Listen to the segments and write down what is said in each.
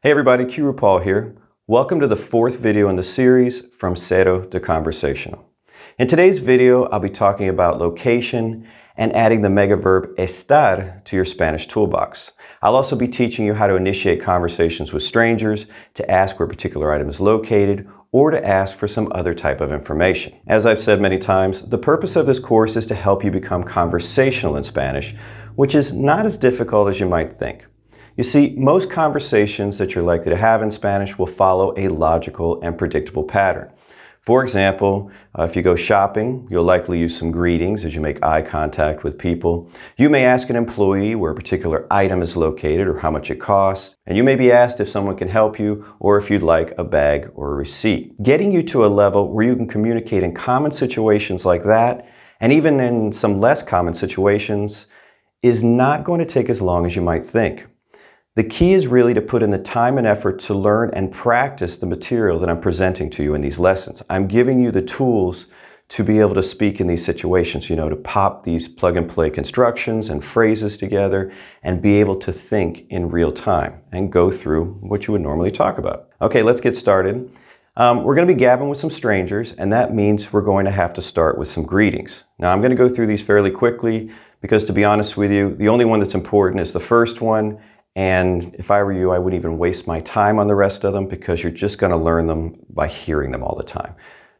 Hey everybody, Qroo here. Welcome to the fourth video in the series, From Cero to Conversational. In today's video, I'll be talking about location and adding the mega verb estar to your Spanish toolbox. I'll also be teaching you how to initiate conversations with strangers, to ask where a particular item is located, or to ask for some other type of information. As I've said many times, the purpose of this course is to help you become conversational in Spanish, which is not as difficult as you might think. You see, most conversations that you're likely to have in Spanish will follow a logical and predictable pattern. For example, if you go shopping, you'll likely use some greetings as you make eye contact with people. You may ask an employee where a particular item is located or how much it costs, and you may be asked if someone can help you or if you'd like a bag or a receipt. Getting you to a level where you can communicate in common situations like that, and even in some less common situations, is not going to take as long as you might think. The key is really to put in the time and effort to learn and practice the material that I'm presenting to you in these lessons. I'm giving you the tools to be able to speak in these situations, to pop these plug-and-play constructions and phrases together and be able to think in real time and go through what you would normally talk about. Okay, let's get started. We're going to be gabbing with some strangers, and that means we're going to have to start with some greetings. Now, I'm going to go through these fairly quickly because, to be honest with you, the only one that's important is the first one. And if I were you, I wouldn't even waste my time on the rest of them because you're just going to learn them by hearing them all the time.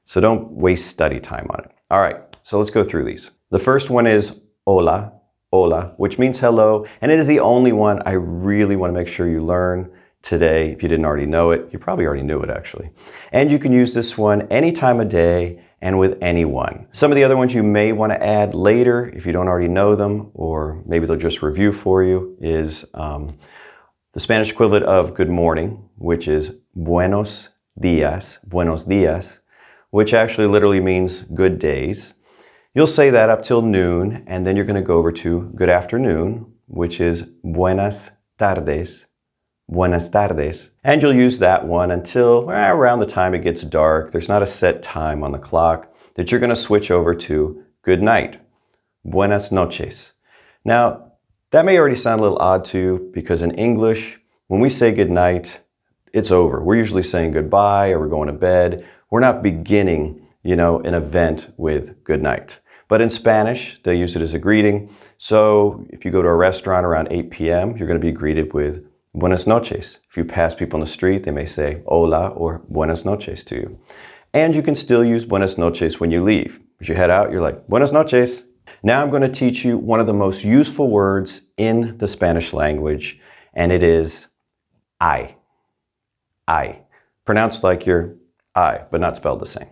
So don't waste study time on it. All right, so let's go through these. The first one is hola, hola, which means hello. And it is the only one I really want to make sure you learn today. If you didn't already know it, you probably already knew it actually. And you can use this one any time of day and with anyone. Some of the other ones you may want to add later if you don't already know them, or maybe they'll just review for you, is the Spanish equivalent of good morning, which is buenos dias, which actually literally means good days. You'll say that up till noon, and then you're going to go over to good afternoon, which is buenas tardes. Buenas tardes. And you'll use that one until around the time it gets dark. There's not a set time on the clock that you're going to switch over to good night. Buenas noches. Now, that may already sound a little odd to you because in English, when we say good night, it's over. We're usually saying goodbye or we're going to bed. We're not beginning, an event with good night. But in Spanish, they use it as a greeting. So if you go to a restaurant around 8 p.m., you're going to be greeted with buenas noches. If you pass people on the street, they may say hola or buenas noches to you. And you can still use buenas noches when you leave. As you head out, you're like, buenas noches. Now I'm going to teach you one of the most useful words in the Spanish language, and it is I. I. Pronounced like your I, but not spelled the same.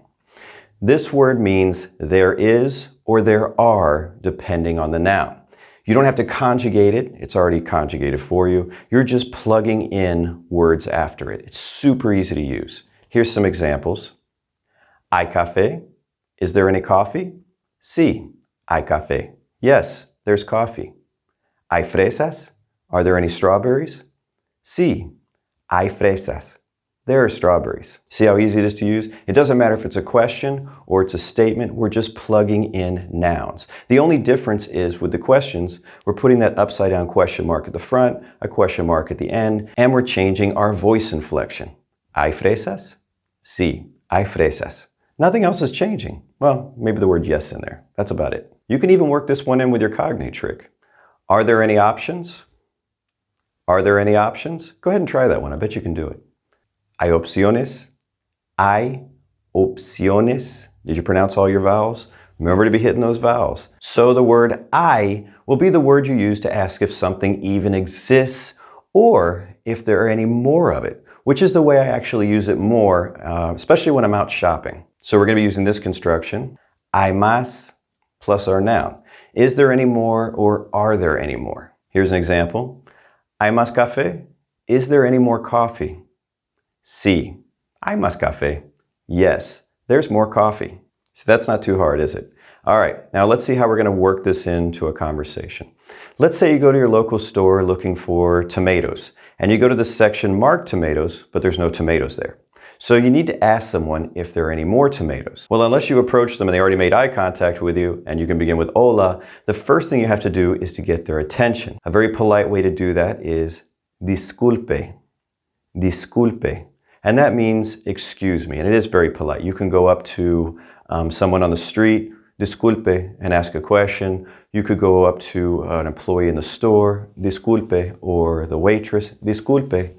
This word means there is or there are, depending on the noun. You don't have to conjugate it. It's already conjugated for you. You're just plugging in words after it. It's super easy to use. Here's some examples. ¿Hay café? Is there any coffee? Sí, hay café. Yes, there's coffee. ¿Hay fresas? Are there any strawberries? Sí, hay fresas. There are strawberries. See how easy it is to use? It doesn't matter if it's a question or it's a statement. We're just plugging in nouns. The only difference is with the questions, we're putting that upside down question mark at the front, a question mark at the end, and we're changing our voice inflection. ¿Hay fresas? Sí, hay fresas. Nothing else is changing. Well, maybe the word yes in there. That's about it. You can even work this one in with your cognate trick. Are there any options? Are there any options? Go ahead and try that one. I bet you can do it. ¿Hay opciones? ¿Hay opciones? Did you pronounce all your vowels? Remember to be hitting those vowels. So the word I will be the word you use to ask if something even exists or if there are any more of it, which is the way I actually use it more, especially when I'm out shopping. So we're going to be using this construction, hay más plus our noun. Is there any more or are there any more? Here's an example. ¿Hay más café? Is there any more coffee? Sí, hay más café. Yes, there's more coffee. So that's not too hard, is it? All right, now let's see how we're going to work this into a conversation. Let's say you go to your local store looking for tomatoes, and you go to the section marked tomatoes, but there's no tomatoes there. So you need to ask someone if there are any more tomatoes. Well, unless you approach them and they already made eye contact with you, and you can begin with hola, the first thing you have to do is to get their attention. A very polite way to do that is disculpe. Disculpe. And that means excuse me, and it is very polite. You can go up to someone on the street, disculpe, and ask a question. You could go up to an employee in the store, disculpe, or the waitress, disculpe.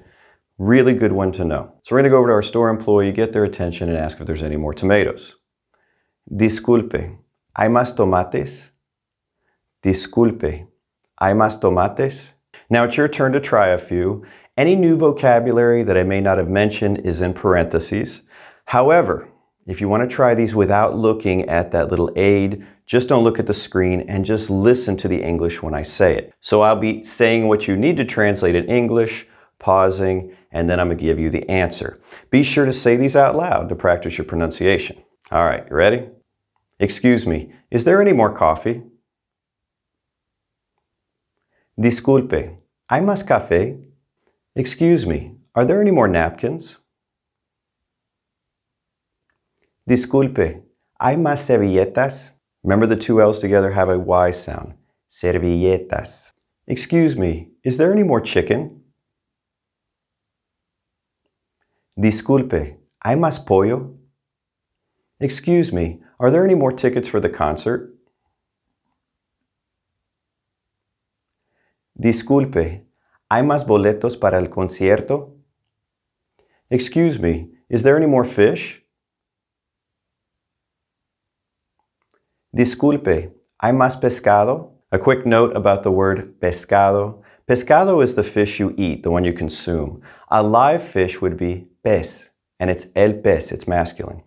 Really good one to know. So we're going to go over to our store employee, get their attention, and ask if there's any more tomatoes. Disculpe, ¿hay más tomates? Disculpe, ¿hay más tomates? Now it's your turn to try a few. Any new vocabulary that I may not have mentioned is in parentheses. However, if you want to try these without looking at that little aid, just don't look at the screen and just listen to the English when I say it. So I'll be saying what you need to translate in English, pausing, and then I'm going to give you the answer. Be sure to say these out loud to practice your pronunciation. All right, you ready? Excuse me, is there any more coffee? Disculpe, ¿hay más café? Excuse me, are there any more napkins? Disculpe, ¿hay más servilletas? Remember the two L's together have a Y sound. Servilletas. Excuse me, is there any more chicken? Disculpe, ¿hay más pollo? Excuse me, are there any more tickets for the concert? Disculpe, ¿hay más boletos para el concierto? Excuse me, is there any more fish? Disculpe, ¿hay más pescado? A quick note about the word pescado. Pescado is the fish you eat, the one you consume. A live fish would be pez, and it's el pez, it's masculine.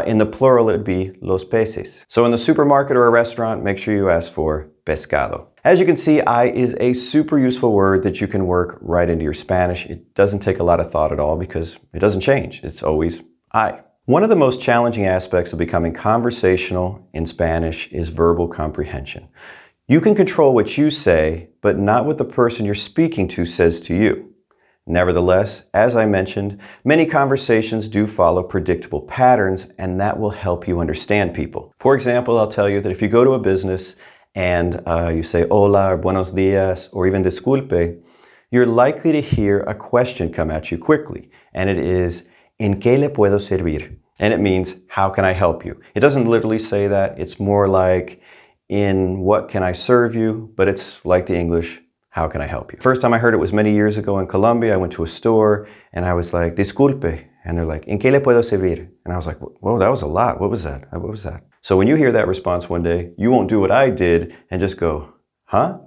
In the plural, it would be los peces. So in the supermarket or a restaurant, make sure you ask for pescado. As you can see, I is a super useful word that you can work right into your Spanish. It doesn't take a lot of thought at all because it doesn't change. It's always I. One of the most challenging aspects of becoming conversational in Spanish is verbal comprehension. You can control what you say, but not what the person you're speaking to says to you. Nevertheless, as I mentioned, many conversations do follow predictable patterns, and that will help you understand people. For example, I'll tell you that if you go to a business and you say hola, or buenos dias, or even disculpe, you're likely to hear a question come at you quickly, and it is, ¿En qué le puedo servir? And it means, how can I help you? It doesn't literally say that. It's more like, in what can I serve you? But it's like the English, how can I help you? First time I heard it was many years ago in Colombia. I went to a store and I was like, disculpe. And they're like, ¿En qué le puedo servir? And I was like, whoa, that was a lot. What was that? What was that? So when you hear that response one day, you won't do what I did and just go, huh?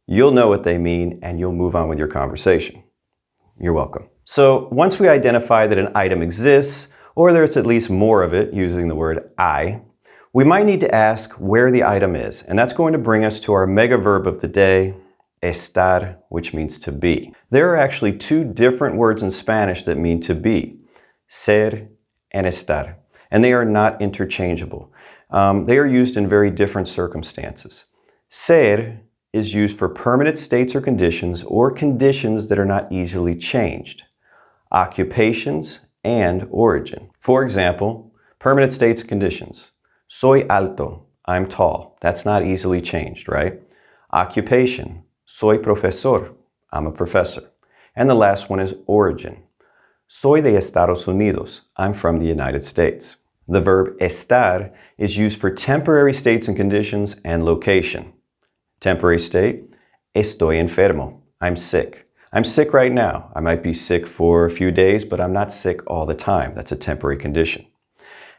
You'll know what they mean and you'll move on with your conversation. You're welcome. So once we identify that an item exists, or there's at least more of it using the word I, we might need to ask where the item is. And that's going to bring us to our mega verb of the day, estar, which means to be. There are actually two different words in Spanish that mean to be, ser and estar. And they are not interchangeable. They are used in very different circumstances. Ser is used for permanent states or conditions that are not easily changed. Occupations and origin. For example, permanent states and conditions. Soy alto, I'm tall. That's not easily changed, right? Occupation, soy profesor, I'm a professor. And the last one is origin. Soy de Estados Unidos, I'm from the United States. The verb estar is used for temporary states and conditions and location. Temporary state, estoy enfermo, I'm sick. I'm sick right now. I might be sick for a few days, but I'm not sick all the time. That's a temporary condition.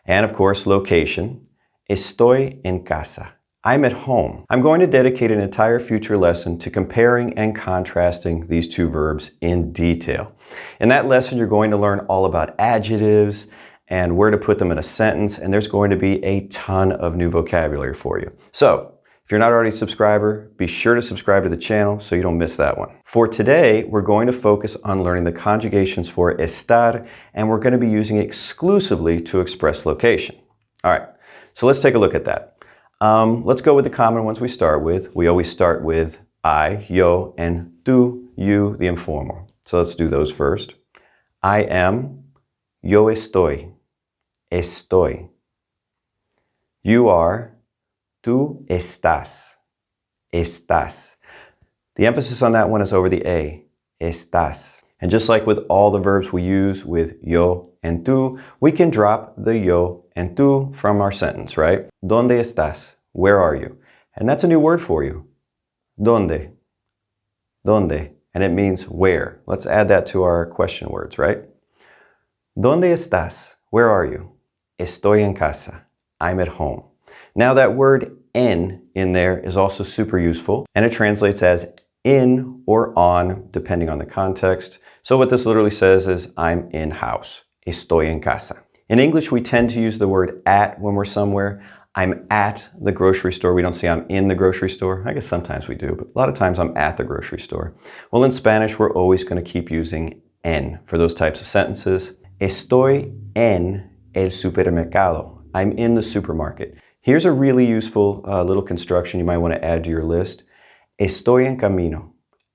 And of course, location, estoy en casa. I'm at home. I'm going to dedicate an entire future lesson to comparing and contrasting these two verbs in detail. In that lesson, you're going to learn all about adjectives and where to put them in a sentence, and there's going to be a ton of new vocabulary for you. So, if you're not already a subscriber, be sure to subscribe to the channel so you don't miss that one. For today, we're going to focus on learning the conjugations for estar, and we're going to be using it exclusively to express location. All right, so let's take a look at that. Let's go with the common ones we start with. We always start with I, yo, and tú, you, the informal. So let's do those first. I am, yo estoy, estoy. You are, tú estás, estás. The emphasis on that one is over the A, estás. And just like with all the verbs we use with yo and tú, we can drop the yo and tú from our sentence, right? ¿Dónde estás? Where are you? And that's a new word for you. ¿Dónde? ¿Dónde? And it means where. Let's add that to our question words, right? ¿Dónde estás? Where are you? Estoy en casa. I'm at home. Now that word en in there is also super useful, and it translates as in or on, depending on the context. So what this literally says is, I'm in house. Estoy en casa. In English, we tend to use the word at when we're somewhere. I'm at the grocery store. We don't say I'm in the grocery store. I guess sometimes we do, but a lot of times I'm at the grocery store. Well, in Spanish, we're always going to keep using en for those types of sentences. Estoy en el supermercado. I'm in the supermarket. Here's a really useful little construction you might want to add to your list. Estoy en camino.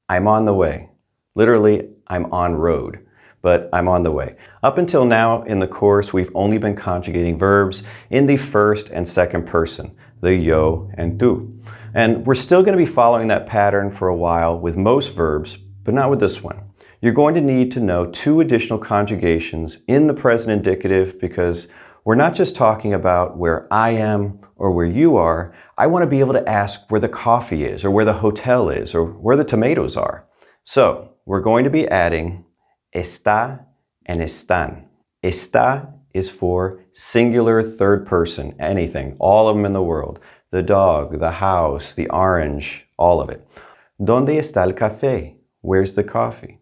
I'm on the way. Literally, I'm on road, but I'm on the way. Up until now in the course, we've only been conjugating verbs in the first and second person, the yo and tú. And we're still going to be following that pattern for a while with most verbs, but not with this one. You're going to need to know 2 additional conjugations in the present indicative because we're not just talking about where I am or where you are. I want to be able to ask where the coffee is or where the hotel is or where the tomatoes are. So we're going to be adding está and están. Está is for singular third person, anything, all of them in the world. The dog, the house, the orange, all of it. ¿Dónde está el café? Where's the coffee?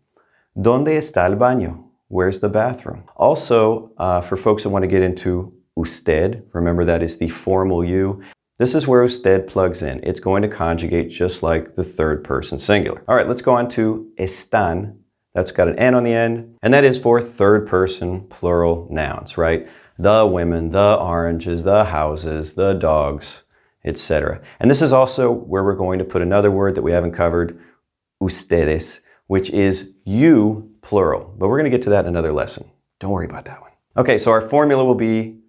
¿Dónde está el baño? Where's the bathroom? Also, for folks that want to get into usted, remember that is the formal you. This is where usted plugs in. It's going to conjugate just like the third person singular. All right, let's go on to están. That's got an N on the end, and that is for third person plural nouns, right? The women, the oranges, the houses, the dogs, etc. And this is also where we're going to put another word that we haven't covered, ustedes, which is you plural. But we're going to get to that in another lesson. Don't worry about that one. Okay, so our formula will be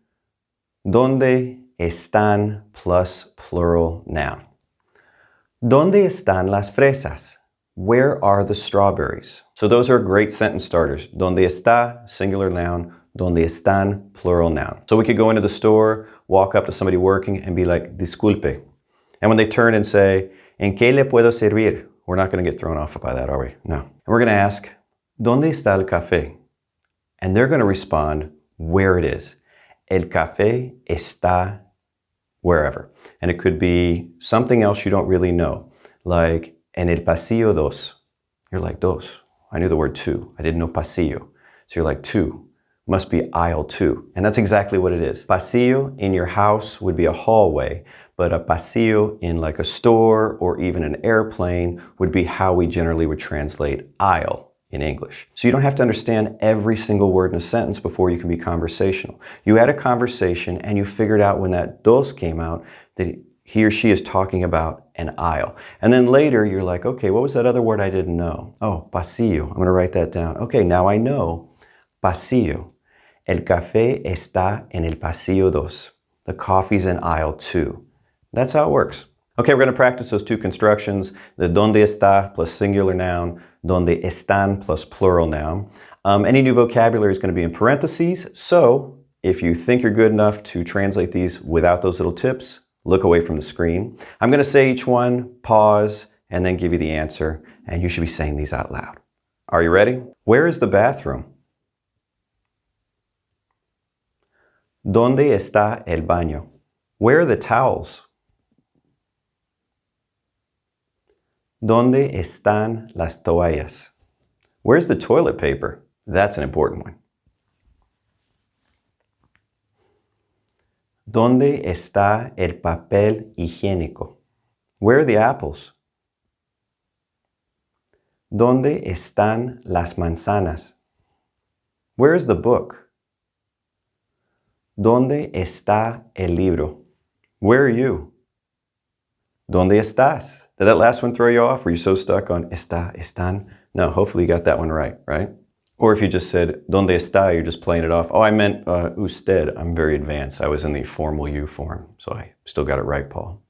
¿Dónde están plus plural noun? ¿Dónde están las fresas? Where are the strawberries? So those are great sentence starters. ¿Dónde está? Singular noun. ¿Dónde están? Plural noun. So we could go into the store, walk up to somebody working and be like, disculpe. And when they turn and say, ¿En qué le puedo servir? We're not going to get thrown off by that, are we? No. And we're going to ask, ¿Dónde está el café? And they're going to respond where it is. El café está wherever. And it could be something else you don't really know, like en el pasillo dos. You're like, dos. I knew the word two. I didn't know pasillo. So you're like, two. Must be aisle 2. And that's exactly what it is. Pasillo in your house would be a hallway, but a pasillo in like a store or even an airplane would be how we generally would translate aisle in English. So you don't have to understand every single word in a sentence before you can be conversational. You had a conversation and you figured out when that dos came out that he or she is talking about an aisle. And then later you're like, okay, what was that other word I didn't know? Oh, pasillo. I'm going to write that down. Okay, now I know pasillo. El café está en el pasillo dos. The coffee's in aisle 2. That's how it works. Okay, we're going to practice those 2 constructions, the donde está plus singular noun, donde están plus plural noun. Any new vocabulary is going to be in parentheses, so if you think you're good enough to translate these without those little tips, look away from the screen. I'm going to say each one, pause, and then give you the answer, and you should be saying these out loud. Are you ready? Where is the bathroom? ¿Dónde está el baño? Where are the towels? ¿Dónde están las toallas? Where's the toilet paper? That's an important one. ¿Dónde está el papel higiénico? Where are the apples? ¿Dónde están las manzanas? Where is the book? ¿Dónde está el libro? Where are you? ¿Dónde estás? Did that last one throw you off? Were you so stuck on está, están? No, hopefully you got that one right? Or if you just said, ¿Dónde está? You're just playing it off. Oh, I meant usted. I'm very advanced. I was in the formal you form, so I still got it right, Paul.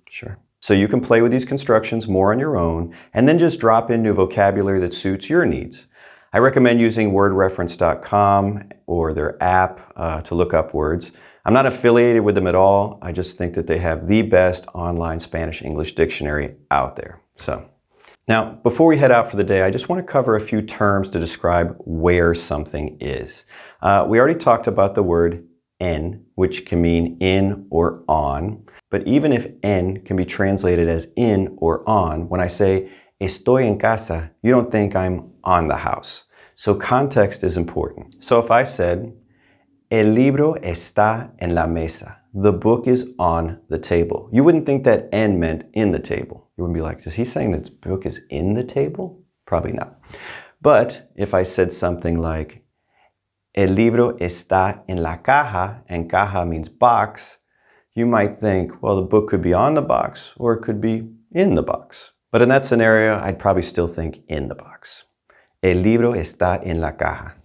Sure. So you can play with these constructions more on your own and then just drop in new vocabulary that suits your needs. I recommend using wordreference.com or their app to look up words. I'm not affiliated with them at all. I just think that they have the best online Spanish-English dictionary out there. So, now, before we head out for the day, I just want to cover a few terms to describe where something is. We already talked about the word en, which can mean in or on. But even if en can be translated as in or on, when I say estoy en casa, you don't think I'm on the house. So context is important. So if I said, el libro está en la mesa, the book is on the table, you wouldn't think that en meant in the table. You wouldn't be like, is he saying that this book is in the table? Probably not. But if I said something like, el libro está en la caja, and caja means box, you might think, well, the book could be on the box or it could be in the box. But in that scenario, I'd probably still think in the box. El libro está en la caja.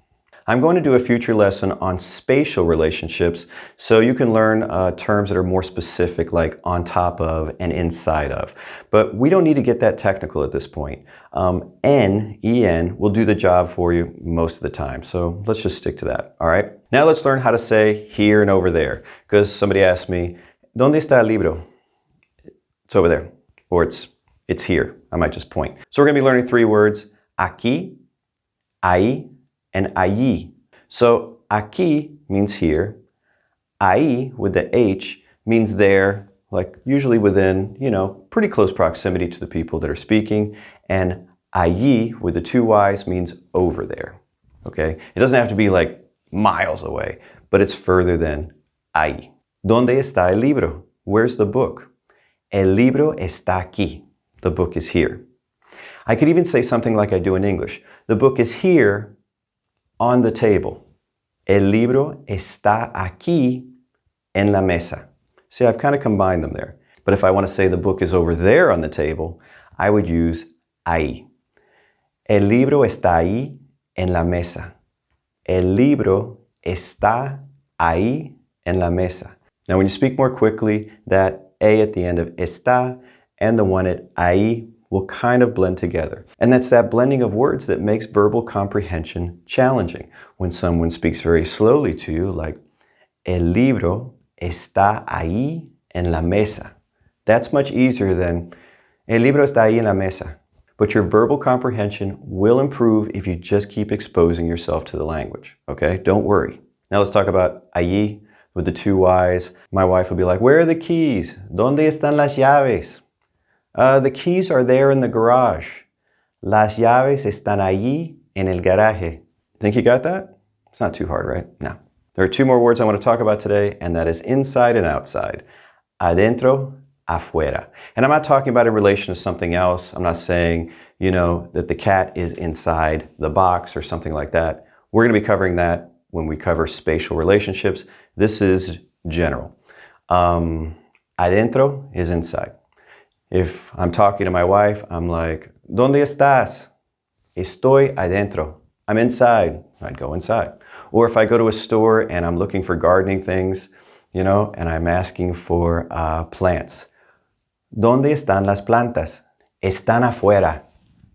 I'm going to do a future lesson on spatial relationships so you can learn terms that are more specific, like on top of and inside of. But we don't need to get that technical at this point. En will do the job for you most of the time. So let's just stick to that, all right? Now let's learn how to say here and over there. Because somebody asked me, ¿Dónde está el libro? It's over there. Or it's here. I might just point. So we're going to be learning three words, aquí, ahí, and allí. So aquí means here. Ahí with the H means there, like usually within, pretty close proximity to the people that are speaking. And allí with the two Y's means over there. Okay? It doesn't have to be like miles away, but it's further than ahí. ¿Dónde está el libro? Where's the book? El libro está aquí. The book is here. I could even say something like I do in English. The book is here on the table. El libro está aquí en la mesa. See, I've kind of combined them there. But if I want to say the book is over there on the table, I would use ahí. El libro está ahí en la mesa. El libro está ahí en la mesa. Now, when you speak more quickly, that A at the end of está and the one at ahí will kind of blend together. And that's that blending of words that makes verbal comprehension challenging. When someone speaks very slowly to you, like, el libro está ahí en la mesa. That's much easier than, el libro está ahí en la mesa. But your verbal comprehension will improve if you just keep exposing yourself to the language, okay? Don't worry. Now let's talk about allí with the two Y's. My wife will be like, where are the keys? ¿Dónde están las llaves? The keys are there in the garage. Las llaves están allí en el garaje. Think you got that? It's not too hard, right? No. There are two more words I want to talk about today, and that is inside and outside. Adentro, afuera. And I'm not talking about in relation to something else. I'm not saying, that the cat is inside the box or something like that. We're going to be covering that when we cover spatial relationships. This is general. Adentro is inside. If I'm talking to my wife, I'm like, ¿Dónde estás? Estoy adentro. I'm inside. I'd go inside. Or if I go to a store and I'm looking for gardening things, and I'm asking for plants. ¿Dónde están las plantas? Están afuera.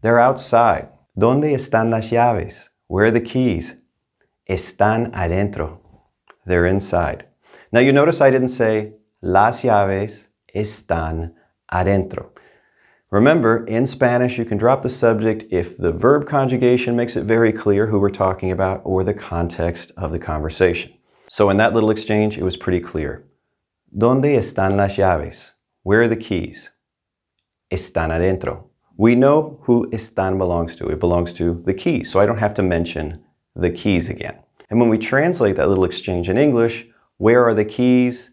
They're outside. ¿Dónde están las llaves? Where are the keys? Están adentro. They're inside. Now you notice I didn't say las llaves están adentro. Remember, in Spanish, you can drop the subject if the verb conjugation makes it very clear who we're talking about or the context of the conversation. So in that little exchange, it was pretty clear. ¿Dónde están las llaves? Where are the keys? Están adentro. We know who están belongs to. It belongs to the keys, so I don't have to mention the keys again. And when we translate that little exchange in English, where are the keys?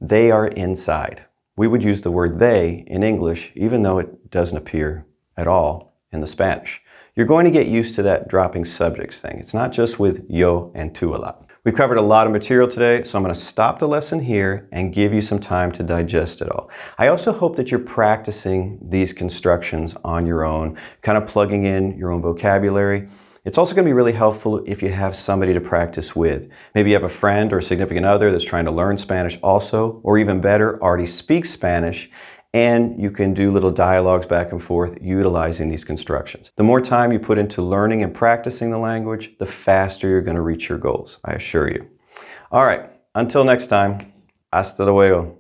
They are inside. We would use the word they in English, even though it doesn't appear at all in the Spanish. You're going to get used to that dropping subjects thing. It's not just with yo and tú a lot. We've covered a lot of material today, so I'm going to stop the lesson here and give you some time to digest it all. I also hope that you're practicing these constructions on your own, kind of plugging in your own vocabulary. It's also going to be really helpful if you have somebody to practice with. Maybe you have a friend or a significant other that's trying to learn Spanish also, or even better, already speaks Spanish, and you can do little dialogues back and forth utilizing these constructions. The more time you put into learning and practicing the language, the faster you're going to reach your goals, I assure you. All right, until next time, hasta luego.